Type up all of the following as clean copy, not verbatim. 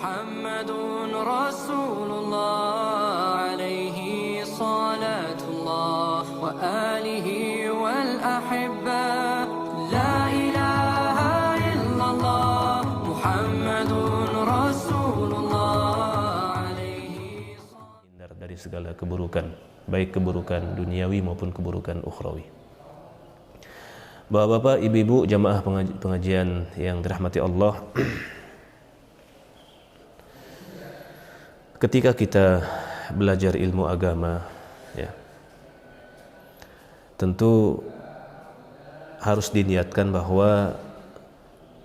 Muhammadun Rasulullah alaihi salatullah wa alihi wal ahibba. La ilaha illallah Muhammadun Rasulullah alaihi. Hindar dari segala keburukan, baik keburukan duniawi maupun keburukan ukhrawi. Bapak-bapak, ibu-ibu, jamaah pengajian yang dirahmati Allah, ketika kita belajar ilmu agama, ya, tentu harus diniatkan bahwa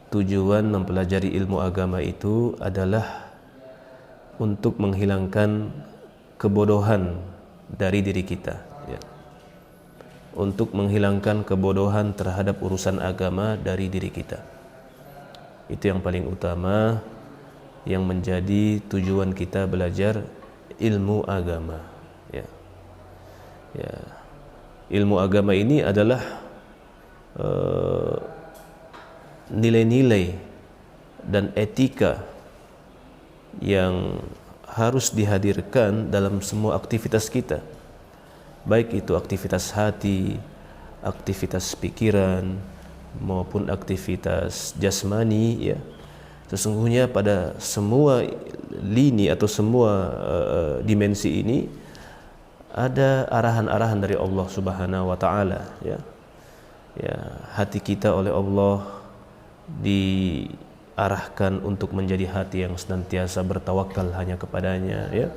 tujuan mempelajari ilmu agama itu adalah untuk menghilangkan kebodohan dari diri kita, ya. Untuk menghilangkan kebodohan terhadap urusan agama dari diri kita. Itu yang paling utama, yang menjadi tujuan kita belajar ilmu agama, ya. Ya. Ilmu agama ini adalah nilai-nilai dan etika yang harus dihadirkan dalam semua aktivitas kita, baik itu aktivitas hati, aktivitas pikiran, maupun aktivitas jasmani, ya. Sesungguhnya pada semua lini atau semua dimensi ini ada arahan-arahan dari Allah Subhanahu wa taala, ya. Ya, hati kita oleh Allah diarahkan untuk menjadi hati yang senantiasa bertawakal hanya kepadanya, ya.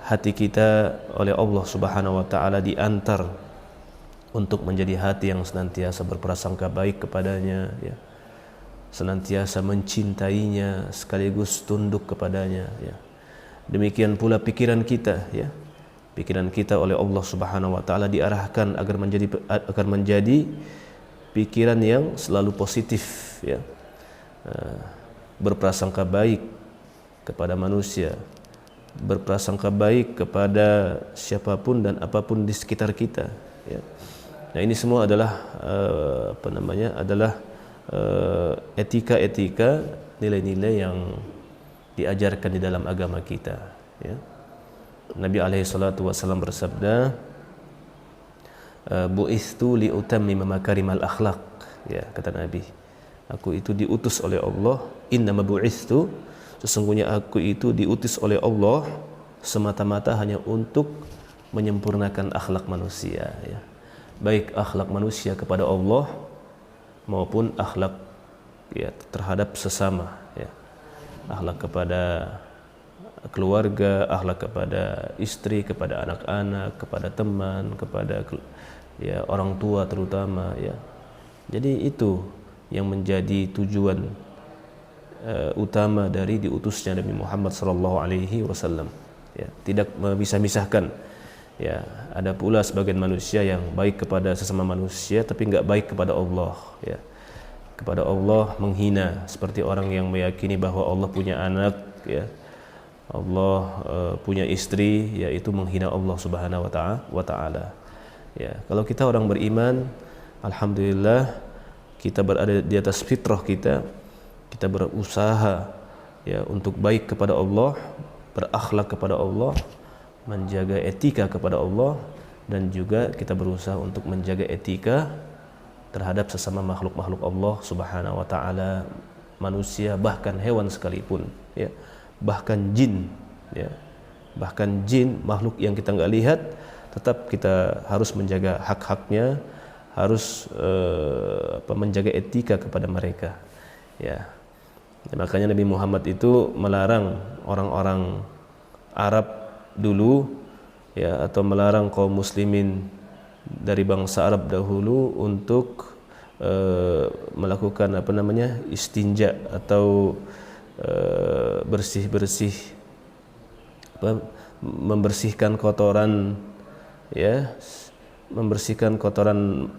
Hati kita oleh Allah Subhanahu wa taala diantar untuk menjadi hati yang senantiasa berprasangka baik kepadanya, ya. Senantiasa mencintainya sekaligus tunduk kepadanya, ya. Demikian pula pikiran kita, ya. Pikiran kita oleh Allah Subhanahu wa taala diarahkan agar menjadi pikiran yang selalu positif, ya. Berprasangka baik kepada manusia, berprasangka baik kepada siapapun dan apapun di sekitar kita, ya. Nah, ini semua adalah adalah etika-etika, nilai-nilai yang diajarkan di dalam agama kita, ya. Nabi alaihi salatu wasallam bersabda, bu'istu li utammima makarimal akhlaq, ya, kata Nabi, aku itu diutus oleh Allah, innama bu'istu, sesungguhnya aku itu diutus oleh Allah semata-mata hanya untuk menyempurnakan akhlak manusia, ya. Baik akhlak manusia kepada Allah maupun akhlak, ya, terhadap sesama, ya. Akhlak kepada keluarga, akhlak kepada istri, kepada anak-anak, kepada teman, kepada, ya, orang tua terutama, ya. Jadi itu yang menjadi tujuan utama dari diutusnya Nabi Muhammad sallallahu alaihi wasallam, ya. Tidak memisah-misahkan, ya. Ada pula sebagian manusia yang baik kepada sesama manusia tapi enggak baik kepada Allah, ya. Kepada Allah menghina, seperti orang yang meyakini bahwa Allah punya anak, ya. Allah punya istri, yaitu menghina Allah Subhanahu wa taala, ya. Kalau kita orang beriman, alhamdulillah kita berada di atas fitrah kita berusaha, ya, untuk baik kepada Allah, berakhlak kepada Allah, menjaga etika kepada Allah, dan juga kita berusaha untuk menjaga etika terhadap sesama makhluk-makhluk Allah Subhanahu wa taala, manusia, bahkan hewan sekalipun, ya. Bahkan jin, ya. Bahkan jin, makhluk yang kita enggak lihat, tetap kita harus menjaga hak-haknya, harus menjaga etika kepada mereka, ya. Makanya Nabi Muhammad itu melarang orang-orang Arab dulu, ya, atau melarang kaum muslimin dari bangsa Arab dahulu untuk melakukan istinja atau bersih-bersih, membersihkan kotoran, ya, membersihkan kotoran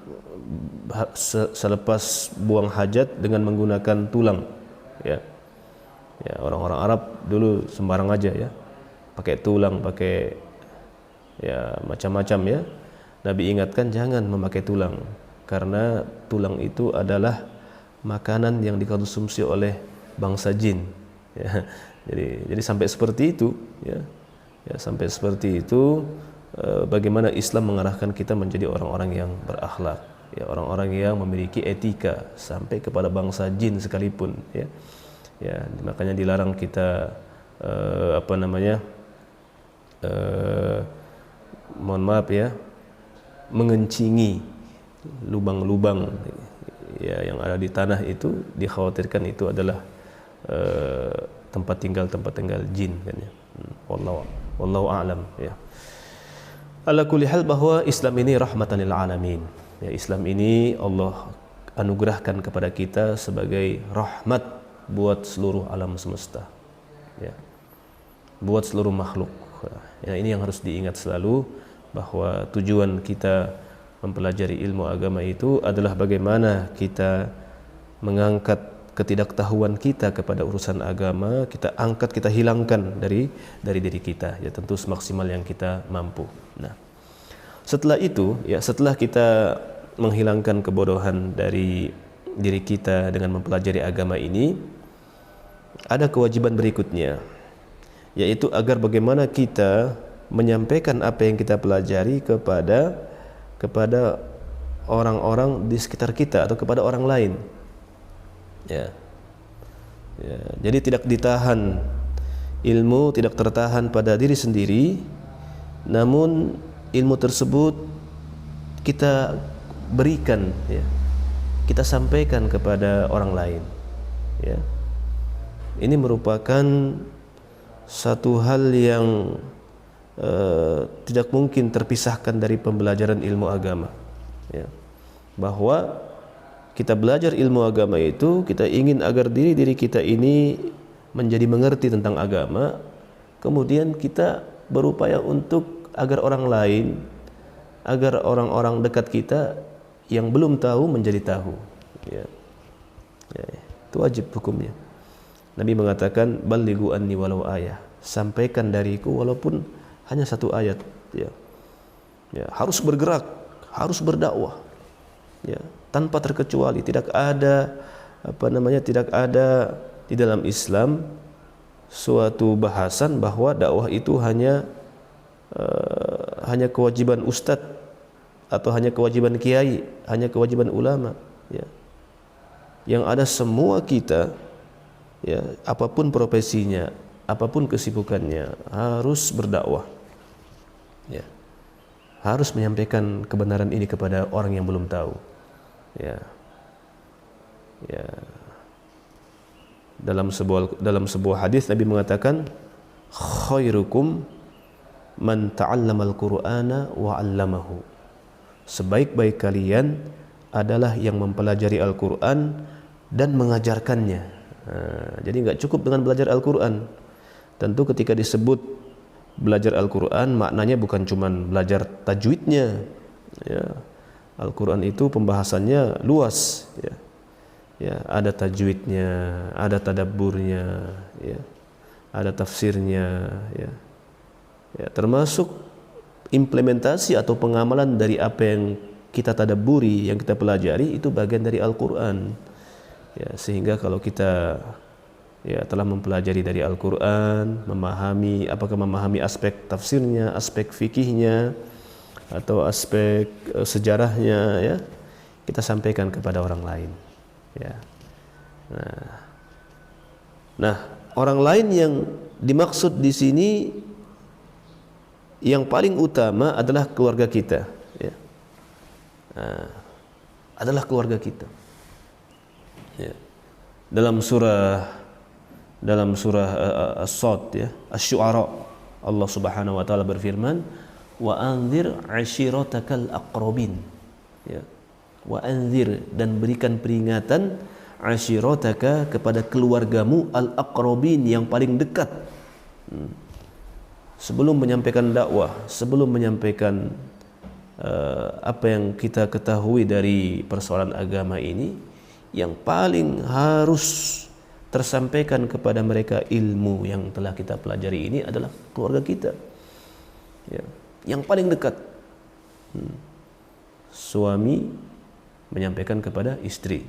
selepas buang hajat dengan menggunakan tulang, ya. Ya, orang-orang Arab dulu sembarang aja, ya, pakai tulang, pakai, ya, macam-macam, ya. Nabi ingatkan jangan memakai tulang, karena tulang itu adalah makanan yang dikonsumsi oleh bangsa jin, ya. Jadi sampai seperti itu, ya. Ya, sampai seperti itu, bagaimana Islam mengarahkan kita menjadi orang-orang yang berakhlak, ya, orang-orang yang memiliki etika sampai kepada bangsa jin sekalipun, ya. Ya, makanya dilarang kita mohon maaf ya, mengencingi lubang-lubang ya yang ada di tanah itu. Dikhawatirkan itu adalah tempat tinggal jin kan ya. Wallahu a'lam ya. Ala kulli hal, bahwa Islam ini rahmatan lil alamin. Ya, Islam ini Allah anugerahkan kepada kita sebagai rahmat buat seluruh alam semesta. Ya. Buat seluruh makhluk. Ya, ini yang harus diingat selalu, bahwa tujuan kita mempelajari ilmu agama itu adalah bagaimana kita mengangkat ketidaktahuan kita kepada urusan agama, kita angkat, kita hilangkan dari diri kita, ya tentu semaksimal yang kita mampu. Nah, setelah itu, ya setelah kita menghilangkan kebodohan dari diri kita dengan mempelajari agama ini, ada kewajiban berikutnya, yaitu agar bagaimana kita menyampaikan apa yang kita pelajari kepada orang-orang di sekitar kita atau kepada orang lain. Ya. Ya, jadi tidak ditahan ilmu, tidak tertahan pada diri sendiri, namun ilmu tersebut kita berikan, ya, kita sampaikan kepada orang lain. Ya. Ini merupakan satu hal yang tidak mungkin terpisahkan dari pembelajaran ilmu agama. Ya. Bahwa kita belajar ilmu agama itu, kita ingin agar diri kita ini menjadi mengerti tentang agama, kemudian kita berupaya untuk agar orang lain, agar orang-orang dekat kita yang belum tahu menjadi tahu. Ya. Ya, itu wajib hukumnya. Nabi mengatakan, balighu anni walau ayah, sampaikan dariku walaupun hanya satu ayat. Ya. Ya, harus bergerak, harus berdakwah. Ya, tanpa terkecuali, tidak ada tidak ada di dalam Islam suatu bahasan bahwa dakwah itu hanya kewajiban ustadz atau hanya kewajiban kiai, hanya kewajiban ulama. Ya. Yang ada semua kita, ya, apapun profesinya, apapun kesibukannya, harus berdakwah. Ya. Harus menyampaikan kebenaran ini kepada orang yang belum tahu. Ya. Ya. Dalam sebuah hadis Nabi mengatakan, khairukum man ta'allamal Qur'ana wa 'allamahu. Sebaik-baik kalian adalah yang mempelajari Al-Qur'an dan mengajarkannya. Jadi enggak cukup dengan belajar Al-Qur'an. Tentu ketika disebut belajar Al-Qur'an, maknanya bukan cuma belajar tajwidnya. Ya. Al-Quran itu pembahasannya luas, ya. Ya, ada tajwidnya, ada tadabburnya, ya. Ada tafsirnya, ya. Ya, termasuk implementasi atau pengamalan dari apa yang kita tadabburi, yang kita pelajari, itu bagian dari Al-Quran. Ya, sehingga kalau kita telah mempelajari dari Al-Quran, apakah memahami aspek tafsirnya, aspek fikihnya, atau aspek sejarahnya, ya, kita sampaikan kepada orang lain. Ya. Nah, orang lain yang dimaksud di sini yang paling utama adalah keluarga kita. Ya. Adalah keluarga kita. Ya. Dalam surah As-Sad, ya, Asy-Syu'ara, Allah Subhanahu wa taala berfirman, wa anzir ashiratakal aqrabin. Ya. Wa anzir, dan berikan peringatan, ashirataka, kepada keluargamu, al-aqrabin, yang paling dekat. Sebelum menyampaikan dakwah, sebelum menyampaikan apa yang kita ketahui dari persoalan agama ini, yang paling harus tersampaikan kepada mereka ilmu yang telah kita pelajari ini adalah keluarga kita. Ya. Yang paling dekat. Suami menyampaikan kepada istri,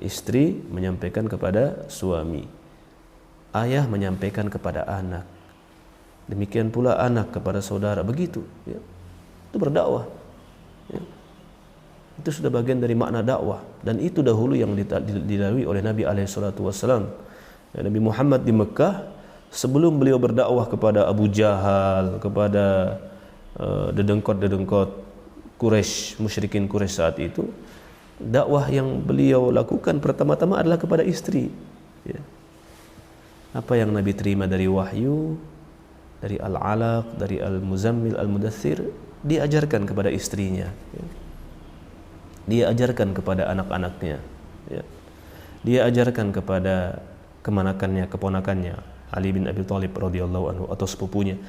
istri menyampaikan kepada suami, ayah menyampaikan kepada anak, demikian pula anak kepada saudara, begitu ya. Itu berdakwah ya. Itu sudah bagian dari makna dakwah, dan itu dahulu yang dilalui oleh Nabi SAW. Ya, Nabi Muhammad di Mekah, sebelum beliau berdakwah kepada Abu Jahal, kepada dedengkot-dedengkot Quraisy, musyrikin Quraisy saat itu, dakwah yang beliau lakukan pertama-tama adalah kepada istri ya. Apa yang Nabi terima dari wahyu, dari Al-Alaq, dari Al-Muzammil, Al-Mudaththir, diajarkan kepada istrinya ya. Dia ajarkan kepada anak-anaknya ya. Dia ajarkan kepada keponakannya Ali bin Abi Thalib radhiyallahu anhu, atau sepupunya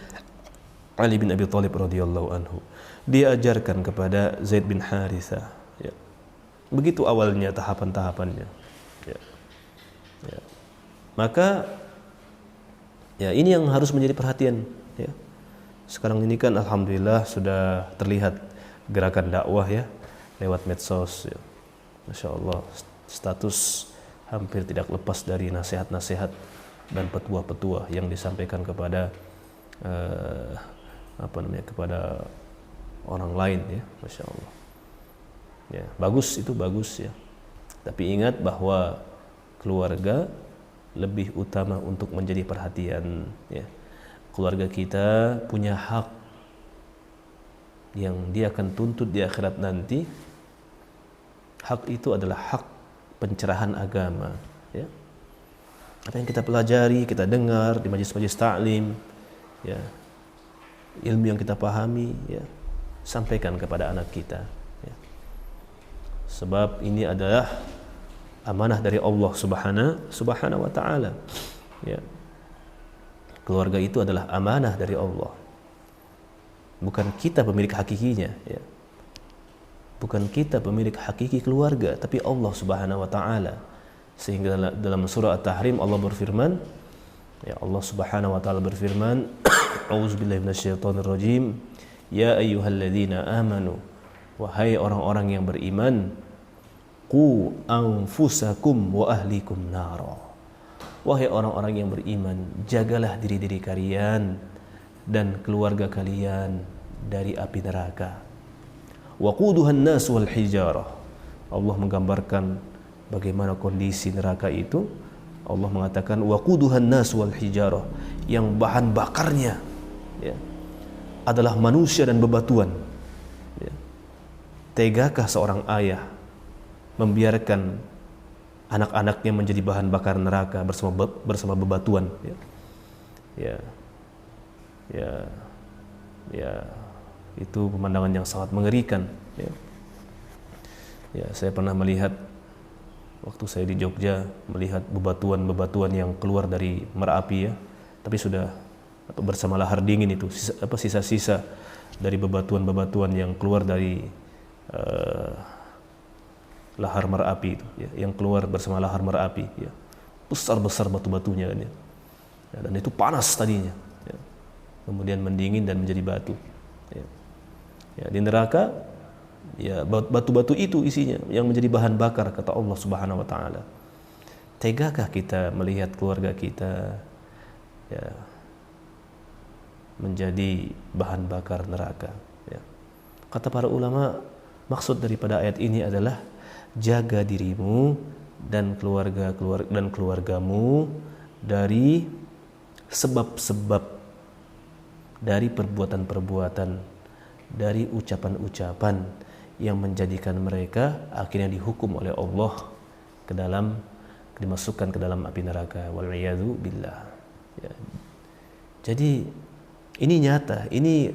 Ali bin Abi Thalib radhiyallahu anhu. Dia ajarkan kepada Zaid bin Harithah ya. Begitu awalnya tahapan-tahapannya ya. Ya. Maka ya ini yang harus menjadi perhatian ya. Sekarang ini kan alhamdulillah sudah terlihat gerakan dakwah ya lewat medsos ya. Masya Allah, status hampir tidak lepas dari nasihat-nasihat dan petua-petua yang disampaikan kepada kepada orang lain ya. Masya Allah ya, bagus, itu bagus ya. Tapi ingat bahwa keluarga lebih utama untuk menjadi perhatian ya. Keluarga kita punya hak yang dia akan tuntut di akhirat nanti. Hak itu adalah hak pencerahan agama ya. Apa yang kita pelajari, kita dengar di majelis-majelis taklim ya, ilmu yang kita pahami ya, sampaikan kepada anak kita ya. Sebab ini adalah amanah dari Allah subhanahu wa ta'ala ya. Keluarga itu adalah amanah dari Allah, bukan kita pemilik hakikinya ya. Bukan kita pemilik hakiki keluarga, tapi Allah subhanahu wa ta'ala. Sehingga dalam surah At-Tahrim Allah berfirman ya, Allah subhanahu wa ta'ala berfirman A'udzubillahi minasyaitonirrajim, ya ayyuhalladzina amanu, wahai orang-orang yang beriman, qu anfusakum wa ahlikum nara, wahai orang-orang yang beriman, jagalah diri-diri kalian dan keluarga kalian dari api neraka. Waquduhan nas wal hijarah, Allah menggambarkan bagaimana kondisi neraka itu. Allah mengatakan waquduhan nas wal hijarah, yang bahan bakarnya ya, adalah manusia dan bebatuan ya. Tegakah seorang ayah membiarkan anak-anaknya menjadi bahan bakar neraka bersama bebatuan ya. Ya, itu pemandangan yang sangat mengerikan ya. Ya, saya pernah melihat waktu saya di Jogja, melihat bebatuan yang keluar dari Merapi ya, tapi sudah bersama lahar dingin itu, sisa-sisa dari bebatuan yang keluar dari lahar Merapi itu ya, yang keluar bersama lahar Merapi ya. Besar-besar batu-batunya kan ya. Ya, dan itu panas tadinya ya. Kemudian mendingin dan menjadi batu ya. Ya, di neraka ya, batu-batu itu isinya yang menjadi bahan bakar, kata Allah subhanahu wa ta'ala. Tegakah kita melihat keluarga kita ya, menjadi bahan bakar neraka ya. Kata para ulama, maksud daripada ayat ini adalah jaga dirimu dan keluargamu dari sebab-sebab, dari perbuatan-perbuatan, dari ucapan-ucapan yang menjadikan mereka akhirnya dihukum oleh Allah dimasukkan ke dalam api neraka, wal iyadzu billah ya. Jadi ini nyata, ini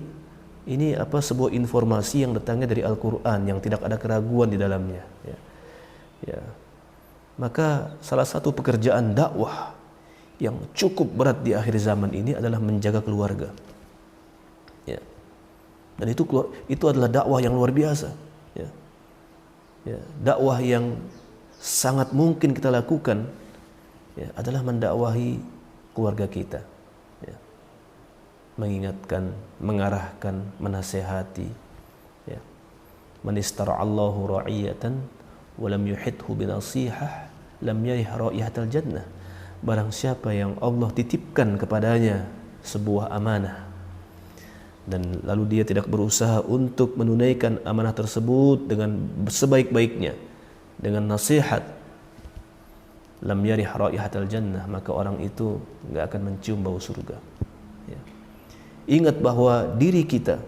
sebuah informasi yang datangnya dari Al-Qur'an yang tidak ada keraguan di dalamnya ya. Ya. Maka salah satu pekerjaan dakwah yang cukup berat di akhir zaman ini adalah menjaga keluarga ya. Dan itu adalah dakwah yang luar biasa ya. Ya, dakwah yang sangat mungkin kita lakukan ya, adalah mendakwahi keluarga kita ya. Mengingatkan, mengarahkan, menasehati ya. Man istara'allahu ra'iyatan wa lam yuhithu binasihah lam yarih ra'ihatal jannah. barang siapa yang Allah titipkan kepadanya sebuah amanah dan lalu dia tidak berusaha untuk menunaikan amanah tersebut dengan sebaik-baiknya, dengan nasihat, lam yarih raihatal jannah, maka orang itu enggak akan mencium bau surga. Ya. Ingat bahwa diri kita,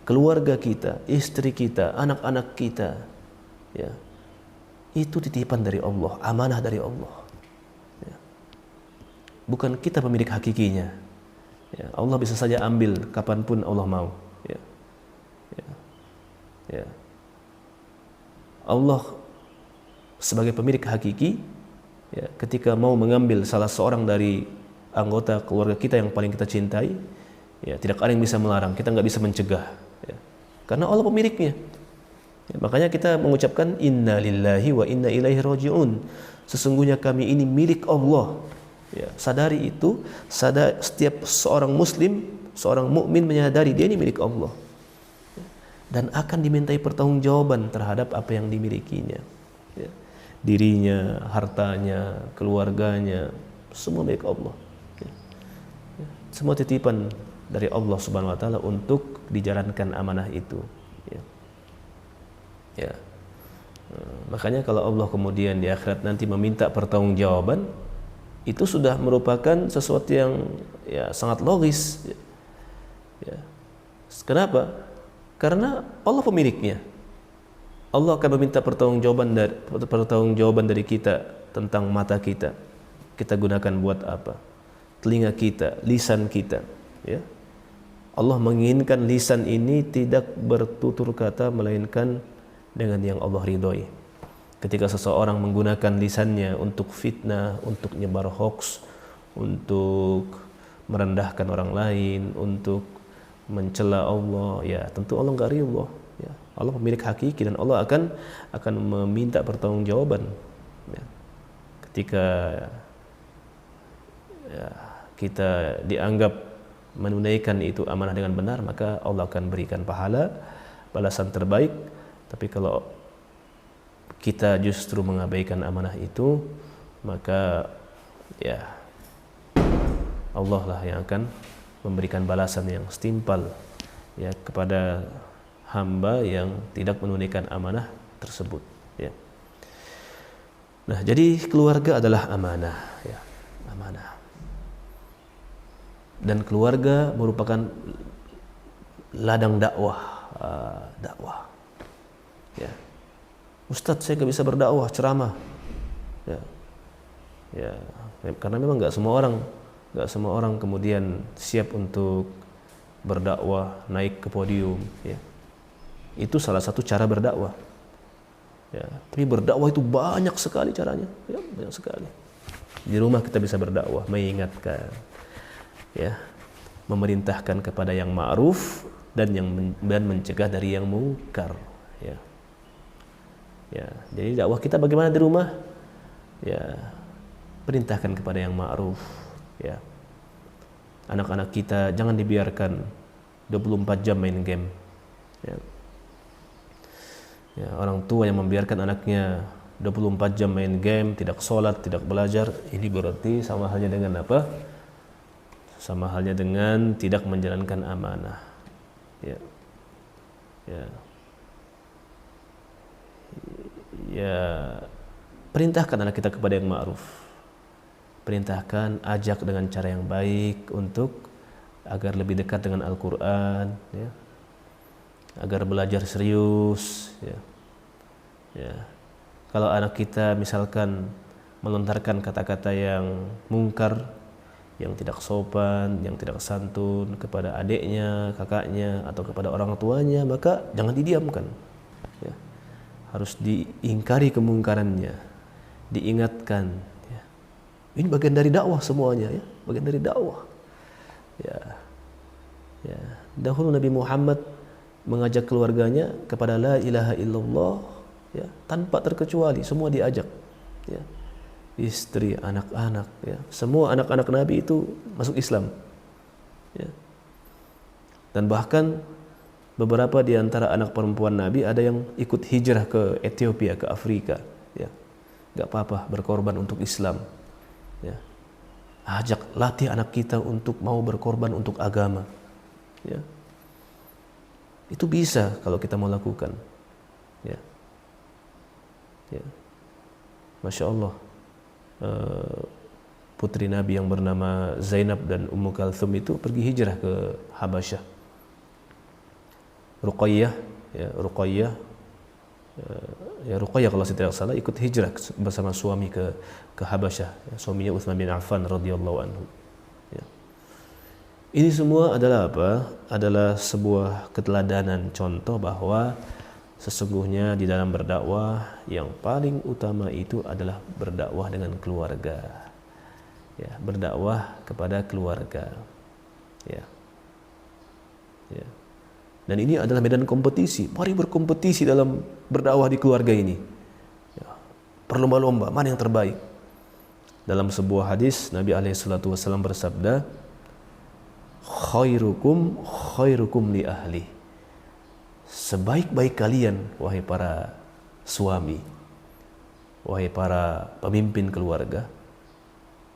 keluarga kita, istri kita, anak-anak kita, ya, itu titipan dari Allah, amanah dari Allah. Ya. Bukan kita pemilik hakikinya. Ya, Allah bisa saja ambil kapanpun Allah mau. Ya. Ya. Ya. Allah sebagai pemilik hakiki, ya, ketika mau mengambil salah seorang dari anggota keluarga kita yang paling kita cintai, ya, tidak ada yang bisa melarang, kita nggak bisa mencegah, ya, karena Allah pemiliknya. Ya, makanya kita mengucapkan inna lillahi wa inna ilaihi raji'un, sesungguhnya kami ini milik Allah. Ya, sadari itu, setiap seorang muslim, seorang mukmin menyadari dia ini milik Allah, ya, dan akan dimintai pertanggungjawaban terhadap apa yang dimilikinya. Ya. Dirinya, hartanya, keluarganya, semua milik Allah. Ya. Ya. Semua titipan dari Allah Subhanahu wa taala untuk dijalankan amanah itu. Ya. Ya. Makanya kalau Allah kemudian di akhirat nanti meminta pertanggungjawaban, itu sudah merupakan sesuatu yang, ya, sangat logis. Ya. Ya. Kenapa? Karena Allah pemiliknya. Allah akan meminta pertanggungjawaban dari kita tentang mata kita. Kita gunakan buat apa? Telinga kita, lisan kita. Ya. Allah menginginkan lisan ini tidak bertutur kata melainkan dengan yang Allah ridhoi. Ketika seseorang menggunakan lisannya untuk fitnah, untuk nyebar hoax, untuk merendahkan orang lain, untuk mencela Allah, ya tentu Allah nggak ridho. Ya, Allah pemilik hakiki dan Allah akan meminta pertanggungjawaban. Ya. Ketika, ya, kita dianggap menunaikan itu amanah dengan benar, maka Allah akan berikan pahala, balasan terbaik. Tapi kalau kita justru mengabaikan amanah itu, maka, ya, Allah lah yang akan memberikan balasan yang setimpal, ya, kepada hamba yang tidak menunaikan amanah tersebut. Ya. Nah, jadi keluarga adalah amanah, ya, amanah. Dan keluarga merupakan ladang dakwah, dakwah. Ya. Ustadz, saya nggak bisa berdakwah, ceramah. Ya. Ya, karena memang nggak semua orang kemudian siap untuk berdakwah, naik ke podium. Ya. Itu salah satu cara berdakwah. Ya. Tapi berdakwah itu banyak sekali caranya. Ya, banyak sekali. Di rumah kita bisa berdakwah, mengingatkan, ya, memerintahkan kepada yang ma'ruf dan mencegah dari yang mungkar. Ya. Ya, jadi dakwah kita bagaimana di rumah? Ya, perintahkan kepada yang ma'ruf. Ya. Anak-anak kita jangan dibiarkan 24 jam main game. Ya. Ya, orang tua yang membiarkan anaknya 24 jam main game, tidak sholat, tidak belajar, ini berarti sama halnya dengan apa? Sama halnya dengan tidak menjalankan amanah. Ya. Ya. Ya, perintahkan anak kita kepada yang ma'ruf. Perintahkan, ajak dengan cara yang baik untuk agar lebih dekat dengan Al-Quran, ya. Agar belajar serius, ya. Ya. Kalau anak kita misalkan melontarkan kata-kata yang mungkar, yang tidak sopan, yang tidak santun kepada adiknya, kakaknya, atau kepada orang tuanya, maka jangan didiamkan. Ya. Harus diingkari kemungkarannya, diingatkan. Ya. Ini bagian dari dakwah semuanya, ya, bagian dari dakwah. Ya. Ya. Dahulu Nabi Muhammad mengajak keluarganya kepada la ilaha illallah, ya, tanpa terkecuali, semua diajak. Ya. Istri, anak-anak, ya, semua anak-anak Nabi itu masuk Islam. Ya. Dan bahkan beberapa di antara anak perempuan Nabi ada yang ikut hijrah ke Ethiopia, ke Afrika. Ya. Gak apa-apa berkorban untuk Islam. Ya. latih anak kita untuk mau berkorban untuk agama. Ya. Itu bisa kalau kita mau lakukan. Ya. Ya. Masya Allah. Putri Nabi yang bernama Zainab dan Ummu Kalthum itu pergi hijrah ke Habasyah. Ruqayyah kalau saya tidak salah ikut hijrah bersama suami ke Habasyah, suaminya Utsman bin Affan radhiyallahu anhu. Ya. Ini semua adalah apa? Adalah sebuah keteladanan contoh bahwa sesungguhnya di dalam berdakwah yang paling utama itu adalah berdakwah dengan keluarga. Ya, berdakwah kepada keluarga. Ya. Ya. Dan ini adalah medan kompetisi. Mari berkompetisi dalam berdakwah di keluarga ini. Ya. Berlomba-lomba, mana yang terbaik? Dalam sebuah hadis Nabi alaihissalatu wassalam bersabda, khairukum li ahli. Sebaik-baik kalian wahai para suami, wahai para pemimpin keluarga,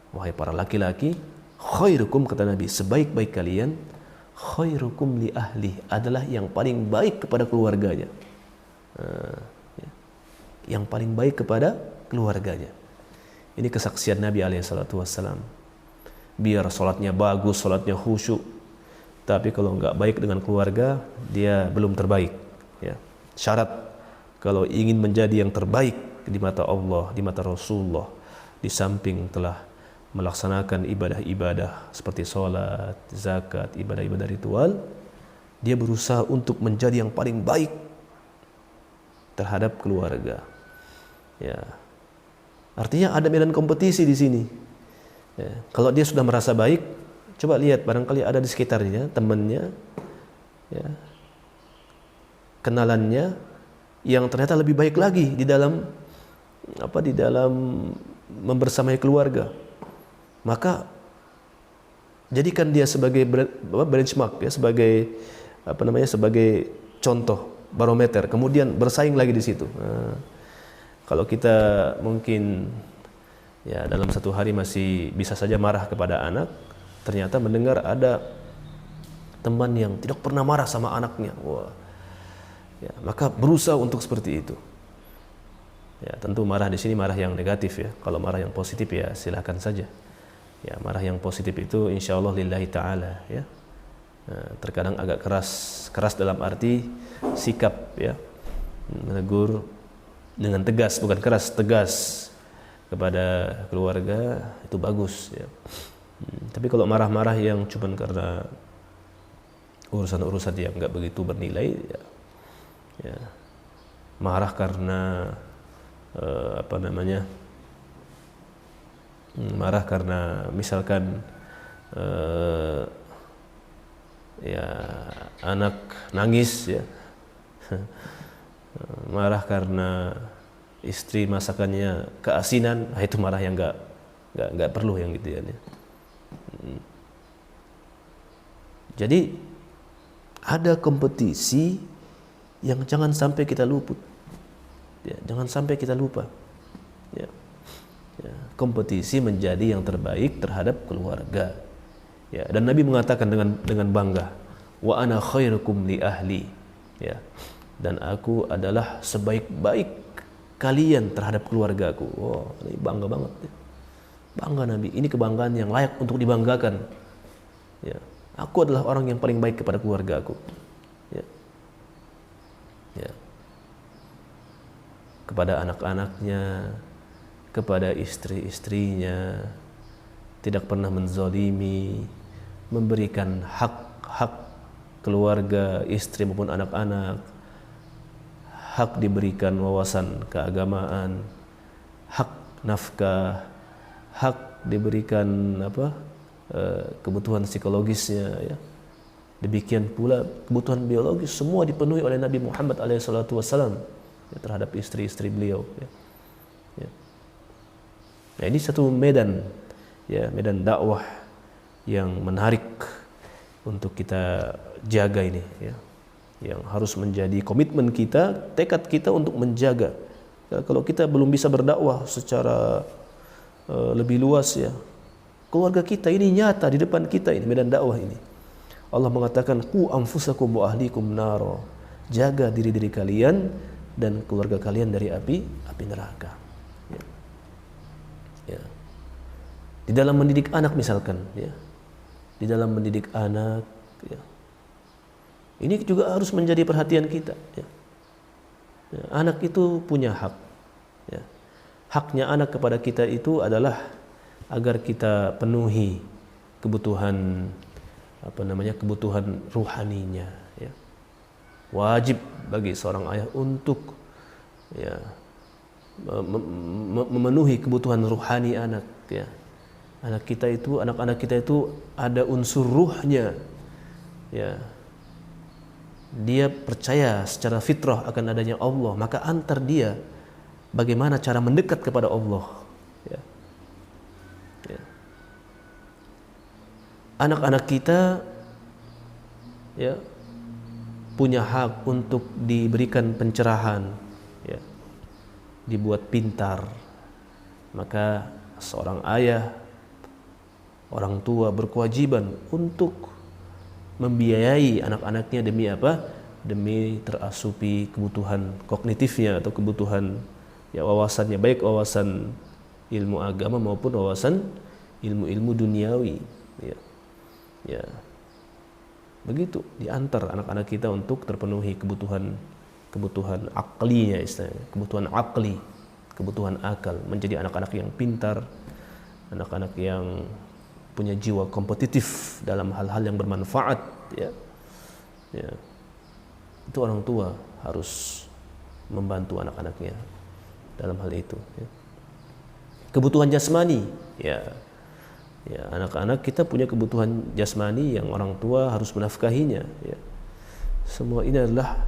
wahai para laki-laki, khairukum kata Nabi, sebaik-baik kalian, khairukum li ahli, adalah yang paling baik kepada keluarganya. Yang paling baik kepada keluarganya. Ini kesaksian Nabi alaihissalam. Biar sholatnya bagus, sholatnya khusyuk, tapi kalau nggak baik dengan keluarga, dia belum terbaik. Ya. Syarat kalau ingin menjadi yang terbaik di mata Allah, di mata Rasulullah, di samping telah melaksanakan ibadah-ibadah seperti sholat, zakat, ibadah-ibadah ritual, dia berusaha untuk menjadi yang paling baik terhadap keluarga. Ya. Artinya ada medan kompetisi di sini. Ya. Kalau dia sudah merasa baik, coba lihat, barangkali ada di sekitarnya temannya, ya, kenalannya yang ternyata lebih baik lagi di dalam membersamai keluarga. Maka jadikan dia sebagai benchmark, ya, sebagai sebagai contoh, barometer. Kemudian bersaing lagi di situ. Nah, kalau kita mungkin ya dalam satu hari masih bisa saja marah kepada anak, ternyata mendengar ada teman yang tidak pernah marah sama anaknya, wah, ya, maka berusaha untuk seperti itu. Ya, tentu marah di sini marah yang negatif, ya. Kalau marah yang positif ya silakan saja. Ya, marah yang positif itu insya Allah lillahi ta'ala, ya. Nah, terkadang agak keras dalam arti sikap, ya, menegur dengan tegas, bukan keras, tegas kepada keluarga itu bagus, ya. Tapi kalau marah-marah yang cuma karena urusan-urusan yang nggak begitu bernilai, ya, marah karena marah karena misalkan ya anak nangis, ya, marah karena istri masakannya keasinan, itu marah yang nggak perlu yang gitu, ya. Jadi ada kompetisi yang jangan sampai kita luput, ya, jangan sampai kita lupa, ya. Ya, kompetisi menjadi yang terbaik terhadap keluarga, ya. Dan Nabi mengatakan dengan bangga, wa ana khairukum li ahli, ya, dan aku adalah sebaik-baik kalian terhadap keluargaku. Wow, ini bangga banget, ya. Bangga Nabi, ini kebanggaan yang layak untuk dibanggakan, ya. Aku adalah orang yang paling baik kepada keluargaku, ya. Ya. Kepada anak-anaknya, kepada istri-istrinya, tidak pernah menzalimi, memberikan hak-hak keluarga, istri maupun anak-anak, hak diberikan wawasan keagamaan, hak nafkah, hak diberikan kebutuhan psikologisnya, ya. Demikian pula kebutuhan biologis semua dipenuhi oleh Nabi Muhammad SAW, ya, terhadap istri-istri beliau, ya. Ya. Nah, ini satu medan, ya, medan dakwah yang menarik untuk kita jaga ini, ya, yang harus menjadi komitmen kita, tekad kita untuk menjaga. Ya, kalau kita belum bisa berdakwah secara lebih luas, ya, keluarga kita ini nyata di depan kita, ini medan dakwah ini. Allah mengatakan qu anfusakum wa ahlikum naro, jaga diri kalian dan keluarga kalian dari api neraka. Ya. Ya. Di dalam mendidik anak misalkan, ya, di dalam mendidik anak, ya, ini juga harus menjadi perhatian kita. Ya. Ya, anak itu punya hak. Ya. Haknya anak kepada kita itu adalah agar kita penuhi kebutuhan kebutuhan ruhaninya. Ya. Wajib bagi seorang ayah untuk, ya, memenuhi kebutuhan ruhani anak. Ya. Anak-anak kita itu ada unsur ruhnya. Ya. Dia percaya secara fitrah akan adanya Allah, maka antar dia bagaimana cara mendekat kepada Allah. Ya. Ya. Anak-anak kita, ya, punya hak untuk diberikan pencerahan, ya, dibuat pintar. Maka seorang ayah, orang tua berkewajiban untuk membiayai anak-anaknya demi apa? Demi terasupi kebutuhan kognitifnya atau kebutuhan, ya, wawasannya, baik wawasan ilmu agama maupun wawasan ilmu-ilmu duniawi. Ya. Ya. Begitu diantar anak-anak kita untuk terpenuhi kebutuhan aklinya, istilahnya, kebutuhan akli, kebutuhan akal, menjadi anak-anak yang pintar, anak-anak yang punya jiwa kompetitif dalam hal-hal yang bermanfaat. Ya. Ya. Itu orang tua harus membantu anak-anaknya dalam hal itu. Ya. Kebutuhan jasmani, ya. Ya, anak-anak kita punya kebutuhan jasmani yang orang tua harus menafkahinya. Ya. Semua ini adalah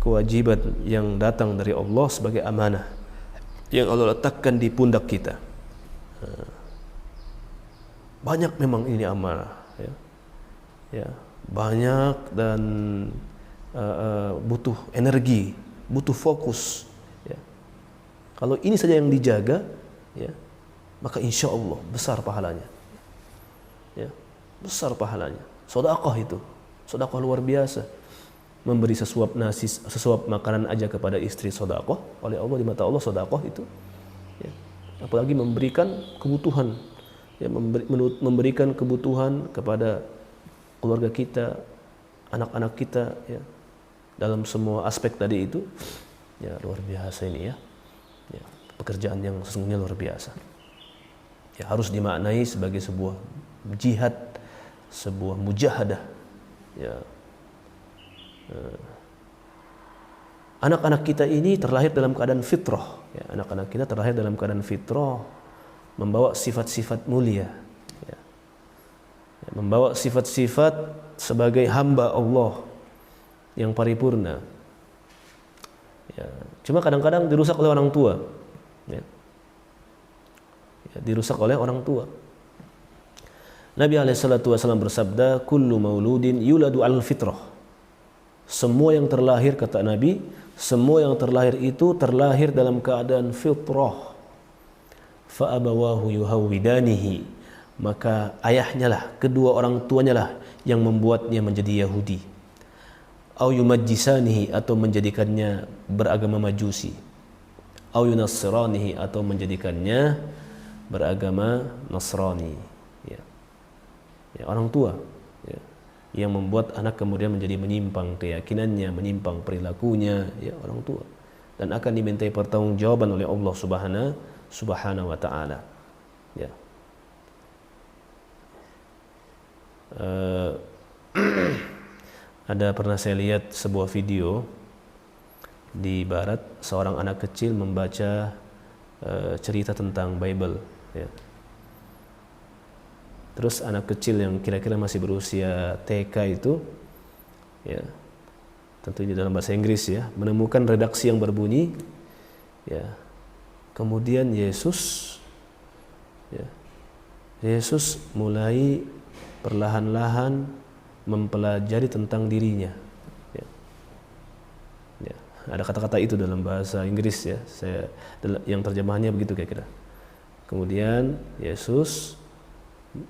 kewajiban yang datang dari Allah sebagai amanah yang Allah letakkan di pundak kita. Banyak memang ini amanah. Ya. Ya, banyak dan butuh energi, butuh fokus. Ya. Kalau ini saja yang dijaga, ya, maka insya Allah besar pahalanya. Ya, besar pahalanya. Sedekah itu, sedekah luar biasa. Memberi sesuap nasi, sesuap makanan aja kepada istri, sedekah oleh Allah, di mata Allah sedekah itu. Ya. Apalagi memberikan kebutuhan, ya, memberikan kebutuhan kepada keluarga kita, anak-anak kita, ya, dalam semua aspek tadi itu, ya, luar biasa ini, ya. Ya, pekerjaan yang sesungguhnya luar biasa. Ya, harus dimaknai sebagai sebuah jihad, sebuah mujahadah. Ya. Anak-anak kita ini terlahir dalam keadaan fitrah. Ya, anak-anak kita terlahir dalam keadaan fitrah, membawa sifat-sifat mulia. Ya. Ya, membawa sifat-sifat sebagai hamba Allah yang paripurna. Ya. Cuma kadang-kadang dirusak oleh orang tua. Ya. Ya, dirusak oleh orang tua. Nabi SAW bersabda, kullu mauludin yuladu al fitrah. Semua yang terlahir, kata Nabi, semua yang terlahir itu terlahir dalam keadaan fitrah. Fa abawahu yuhawwidanihi, maka ayahnya lah, kedua orang tuanya lah yang membuatnya menjadi Yahudi. Au yumajjisanihi, atau menjadikannya beragama Majusi. Au yunassiranihi, atau menjadikannya beragama Nasrani. Ya, orang tua, ya, yang membuat anak kemudian menjadi menyimpang keyakinannya, menyimpang perilakunya, ya, orang tua, dan akan dimintai pertanggungjawaban oleh Allah Subhanahu wa taala. Ya. Ada pernah saya lihat sebuah video di barat, seorang anak kecil membaca cerita tentang Bible, ya. Terus anak kecil yang kira-kira masih berusia TK itu, ya, tentunya dalam bahasa Inggris, ya, menemukan redaksi yang berbunyi, ya, kemudian Yesus mulai perlahan-lahan mempelajari tentang dirinya. Ya. Ya, ada kata-kata itu dalam bahasa Inggris, ya, yang terjemahannya begitu kira-kira. Kemudian Yesus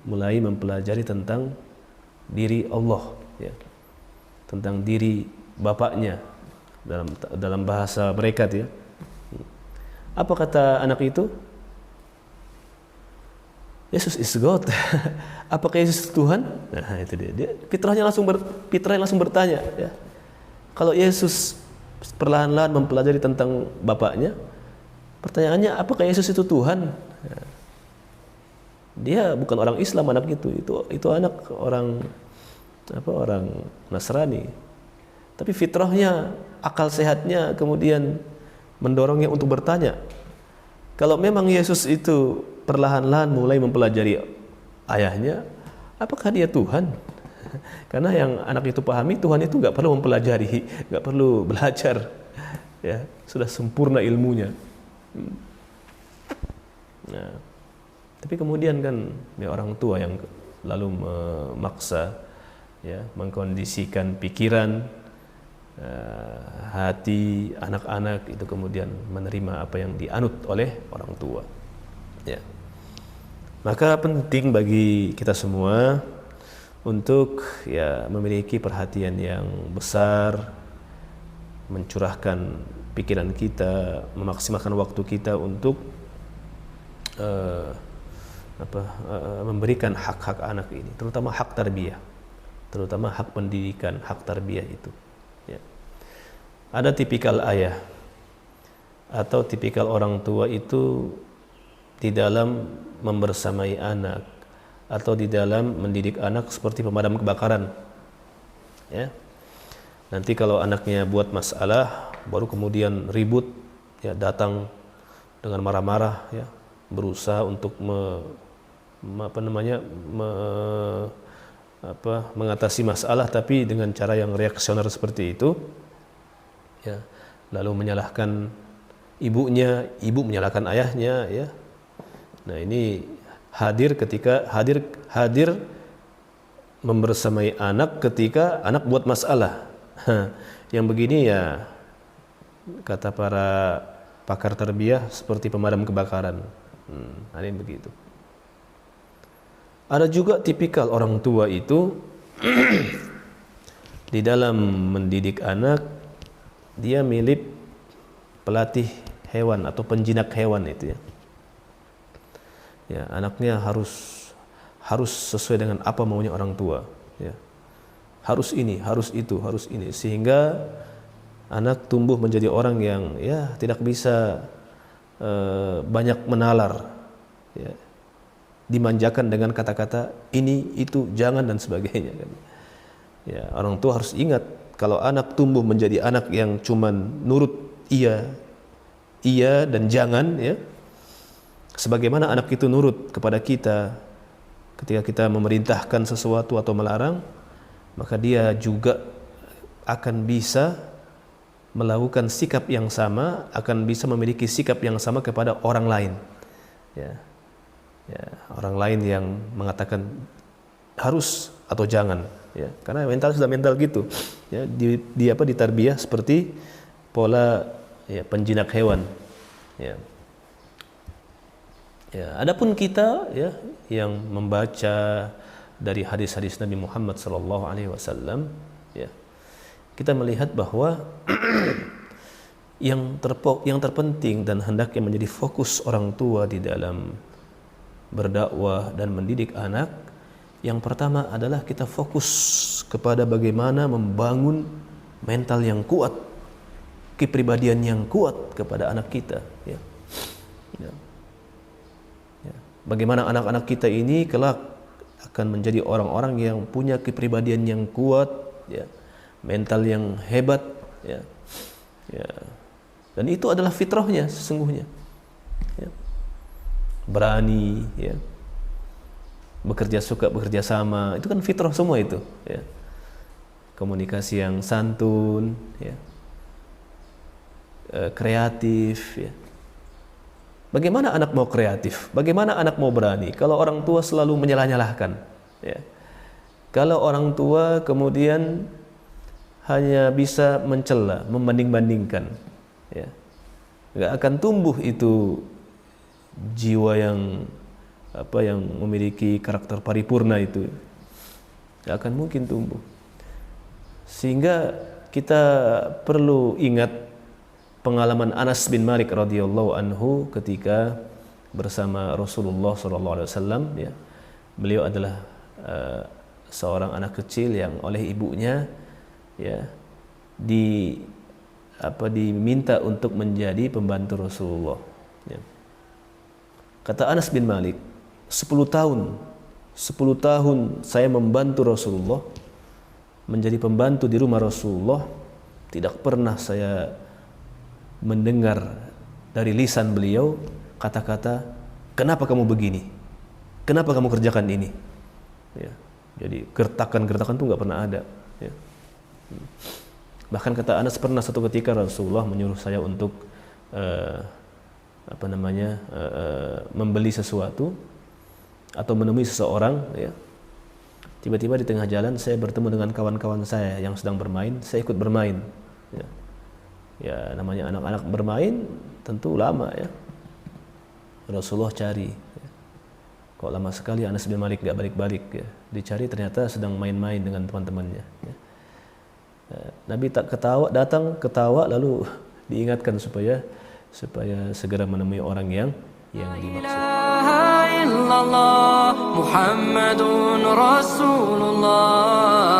mulai mempelajari tentang diri Allah, ya, tentang diri bapaknya dalam bahasa mereka, ya. Apa kata anak itu? Yesus is God. Apakah Yesus Tuhan? Nah, itu dia fitrahnya langsung bertanya, ya. Kalau Yesus perlahan-lahan mempelajari tentang bapaknya, pertanyaannya apakah Yesus itu Tuhan? Ya. Dia bukan orang Islam, anak itu anak orang Nasrani. Tapi fitrahnya, akal sehatnya kemudian mendorongnya untuk bertanya. Kalau memang Yesus itu perlahan-lahan mulai mempelajari ayahnya, apakah dia Tuhan? Karena yang anak itu pahami, Tuhan itu nggak perlu mempelajari, nggak perlu belajar, ya, sudah sempurna ilmunya. Nah, tapi kemudian kan ya, orang tua yang lalu memaksa, ya, mengkondisikan pikiran, hati anak-anak itu kemudian menerima apa yang dianut oleh orang tua, ya. Maka penting bagi kita semua untuk, ya, memiliki perhatian yang besar, mencurahkan pikiran kita, memaksimalkan waktu kita untuk memberikan hak-hak anak ini, terutama hak tarbiyah, terutama hak pendidikan, hak tarbiyah itu, ya. Ada tipikal ayah atau tipikal orang tua itu di dalam membersamai anak atau di dalam mendidik anak seperti pemadam kebakaran, ya. Nanti kalau anaknya buat masalah, baru kemudian ribut, ya, datang dengan marah-marah, ya, berusaha untuk mengatasi masalah, tapi dengan cara yang reaksioner seperti itu, ya. Lalu menyalahkan ibunya, ibu menyalahkan ayahnya, ya. Nah, ini hadir membersamai anak ketika anak buat masalah. Yang begini, ya, kata para pakar tarbiyah, seperti pemadam kebakaran. Ada yang begitu. Ada juga tipikal orang tua itu di dalam mendidik anak, dia mirip pelatih hewan atau penjinak hewan itu, ya. Ya, anaknya harus sesuai dengan apa maunya orang tua, ya. Harus ini, harus itu, harus ini, sehingga anak tumbuh menjadi orang yang, ya, tidak bisa banyak menalar, ya. Dimanjakan dengan kata-kata ini, itu, jangan, dan sebagainya, kan. Ya, orang tua harus ingat, kalau anak tumbuh menjadi anak yang cuman nurut iya dan jangan, ya, sebagaimana anak itu nurut kepada kita ketika kita memerintahkan sesuatu atau melarang, maka dia juga akan bisa melakukan sikap yang sama, akan bisa memiliki sikap yang sama kepada orang lain, ya. Ya, orang lain yang mengatakan harus atau jangan, ya, karena sudah mental gitu, ya, di tarbiyah seperti pola, ya, penjinak hewan, ya. Ya, adapun kita, ya, yang membaca dari hadis-hadis Nabi Muhammad SAW, ya, kita melihat bahwa yang terpenting dan hendaknya menjadi fokus orang tua di dalam berdakwah dan mendidik anak, yang pertama adalah kita fokus kepada bagaimana membangun mental yang kuat, kepribadian yang kuat kepada anak kita, ya. Ya. Ya. Bagaimana anak-anak kita ini kelak akan menjadi orang-orang yang punya kepribadian yang kuat, ya, mental yang hebat, ya. Ya. Dan itu adalah fitrahnya sesungguhnya, ya. Berani, ya, bekerja sama, itu kan fitrah semua itu, ya. Komunikasi yang santun, ya, kreatif, ya. Bagaimana anak mau kreatif? Bagaimana anak mau berani kalau orang tua selalu menyalah-nyalahkan, ya? Kalau orang tua kemudian hanya bisa mencela, membanding-bandingkan, ya, nggak akan tumbuh itu jiwa yang yang memiliki karakter paripurna itu, tidak akan mungkin tumbuh. Sehingga kita perlu ingat pengalaman Anas bin Malik radhiyallahu anhu ketika bersama Rasulullah SAW. Ya, beliau adalah seorang anak kecil yang oleh ibunya ya diminta untuk menjadi pembantu Rasulullah. Ya. Kata Anas bin Malik, 10 tahun saya membantu Rasulullah, menjadi pembantu di rumah Rasulullah, tidak pernah saya mendengar dari lisan beliau kata-kata, kenapa kamu begini? Kenapa kamu kerjakan ini? Ya. Jadi gertakan-gertakan itu nggak pernah ada. Ya. Bahkan kata Anas, pernah satu ketika Rasulullah menyuruh saya untuk membeli sesuatu atau menemui seseorang. Ya. Tiba-tiba di tengah jalan saya bertemu dengan kawan-kawan saya yang sedang bermain. Saya ikut bermain. Ya, ya namanya anak-anak bermain tentu lama ya. Rasulullah cari. Ya. Kok lama sekali Anas bin Malik gak balik-balik ya. Dicari ternyata sedang main-main dengan teman-temannya. Ya. Nabi tak datang ketawa lalu diingatkan supaya segera menemui orang yang dimaksud.